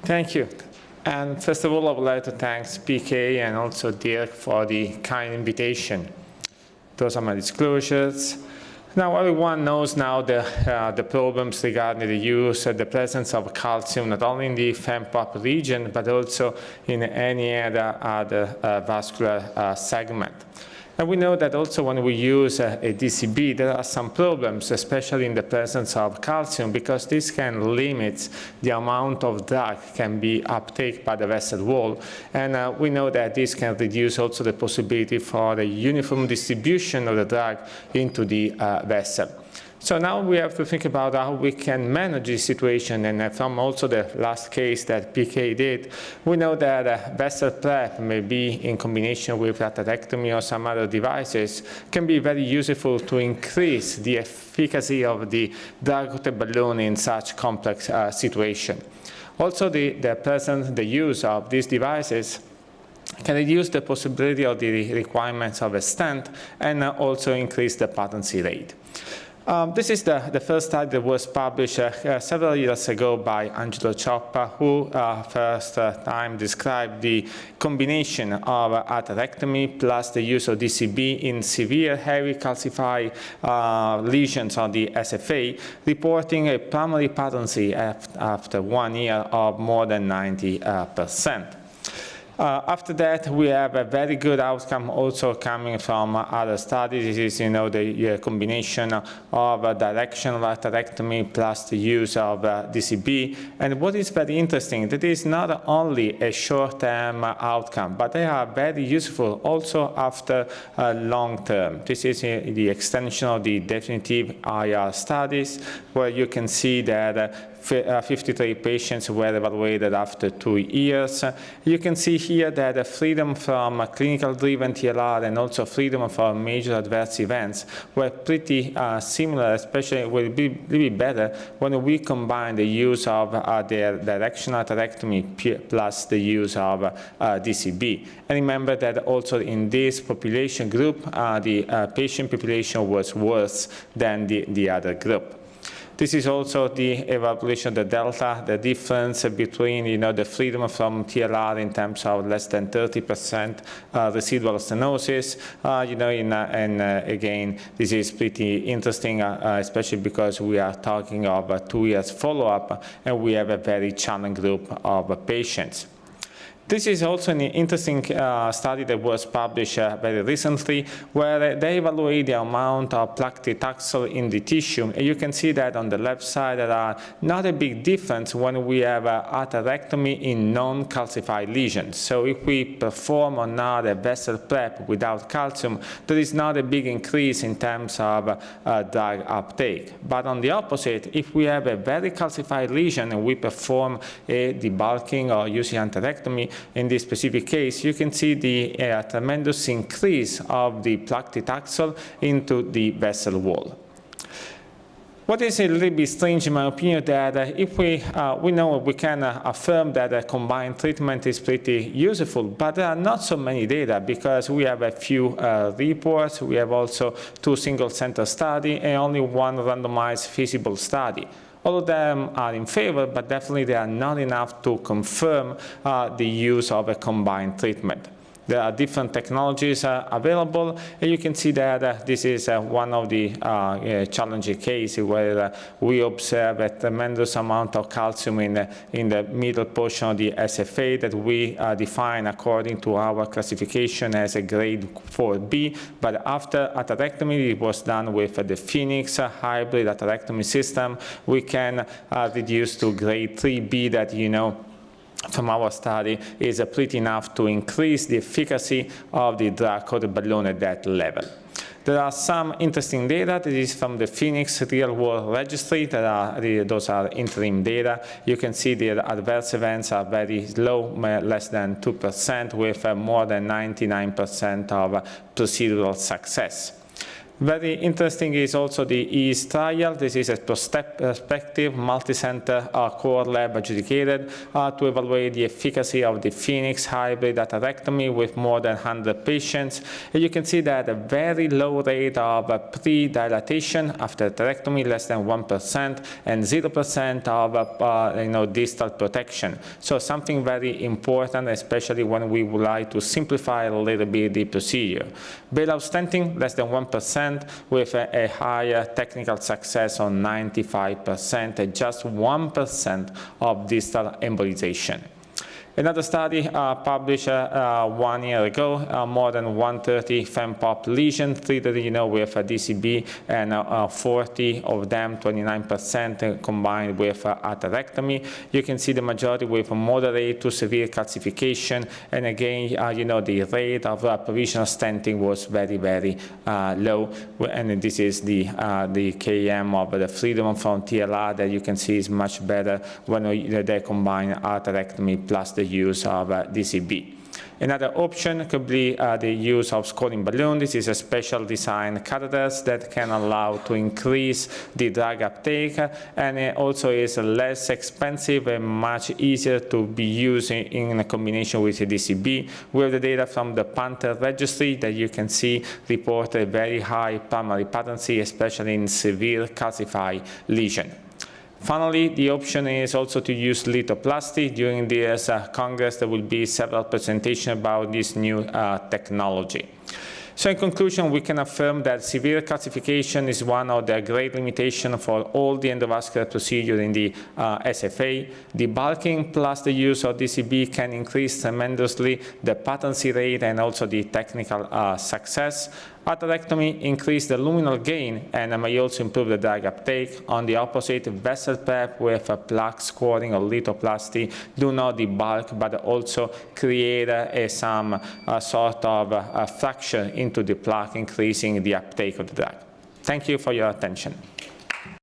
Thank you. And first of all, I would like to thank PK and also Dirk for the kind invitation. Those are my disclosures. Now, everyone knows now the problems regarding the use, the presence of calcium, not only in the fem-pop region, but also in any other vascular segment. And we know that also when we use a DCB, there are some problems, especially in the presence of calcium, because this can limit the amount of drug can be uptake by the vessel wall. And we know that this can reduce also the possibility for the uniform distribution of the drug into the vessel. So now we have to think about how we can manage this situation, and from also the last case that PK did, we know that vessel prep, maybe in combination with atherectomy or some other devices, can be very useful to increase the efficacy of the drug-coated balloon in such complex situation. Also, the use of these devices can reduce the possibility of the requirements of a stent and also increase the patency rate. This is the first study that was published several years ago by Untitled Chapter, who first time described the combination of atherectomy plus the use of DCB in severe heavy calcified lesions on the SFA, reporting a primary patency after 1 year of more than 90%. After that, we have a very good outcome also coming from other studies. This is, the combination of directional atherectomy plus the use of DCB. And what is very interesting, that is not only a short-term outcome, but they are very useful also after long-term. This is the extension of the definitive IR studies, where you can see that 53 patients were evaluated after 2 years. You can see here that the freedom from clinical-driven TLR and also freedom from major adverse events were pretty similar, especially will be better when we combine the use of the directional atherectomy plus the use of DCB. And remember that also in this population group, the patient population was worse than the other group. This is also the evaluation of the delta, the difference between, the freedom from TLR in terms of less than 30% residual stenosis. And again, this is pretty interesting, especially because we are talking of 2 years follow-up, and we have a very challenging group of patients. This is also an interesting study that was published very recently, where they evaluate the amount of plaque taxol in the tissue. And you can see that on the left side there are not a big difference when we have atherectomy in non-calcified lesions. So if we perform or not a vessel prep without calcium, there is not a big increase in terms of drug uptake. But on the opposite, if we have a very calcified lesion and we perform a debulking or using atherectomy, in this specific case, you can see the tremendous increase of the plaque taxol into the vessel wall. What is a little bit strange in my opinion that if we know we can affirm that a combined treatment is pretty useful, but there are not so many data because we have a few reports, we have also 2 single-center studies and only 1 randomized feasible study. All of them are in favor, but definitely they are not enough to confirm the use of a combined treatment. There are different technologies available, and you can see that this is one of the challenging cases where we observe a tremendous amount of calcium in the middle portion of the SFA that we define according to our classification as a grade 4B, but after atherectomy, it was done with the Phoenix hybrid atherectomy system, we can reduce to grade 3B that from our study is pretty enough to increase the efficacy of the drug-coated balloon at that level. There are some interesting data. This is from the Phoenix real-world registry. Those are interim data. You can see the adverse events are very low, less than 2%, with more than 99% of procedural success. Very interesting is also the EASE trial. This is a prospective, multi-center core lab adjudicated to evaluate the efficacy of the Phoenix hybrid atherectomy with more than 100 patients. And you can see that a very low rate of pre-dilatation after atherectomy, less than 1%, and 0% of distal protection. So something very important, especially when we would like to simplify a little bit the procedure. Bailout stenting, less than 1%. With a higher technical success on 95% and just 1% of distal embolization. Another study published 1 year ago, more than 130 fempop lesions treated with a DCB, and 40 of them, 29%, combined with atherectomy. You can see the majority with moderate to severe calcification, and again, the rate of provisional stenting was very, very low, and this is the KM of the freedom from TLR that you can see is much better when they combine atherectomy plus the use of DCB. Another option could be the use of scoring balloon. This is a special design catheters that can allow to increase the drug uptake, and it also is less expensive and much easier to be used in a combination with the DCB. We have the data from the Panther registry that you can see report a very high primary patency, especially in severe calcified lesion. Finally, the option is also to use lithoplasty. During this Congress, there will be several presentations about this new technology. So in conclusion, we can affirm that severe calcification is one of the great limitations for all the endovascular procedures in the SFA. Debulking plus the use of DCB can increase tremendously the patency rate and also the technical success. Atherectomy increases the luminal gain and may also improve the drug uptake. On the opposite, vessel prep with plaque scoring or lithoplasty do not debulk, but also create some sort of fracture into the plaque, increasing the uptake of the drug. Thank you for your attention.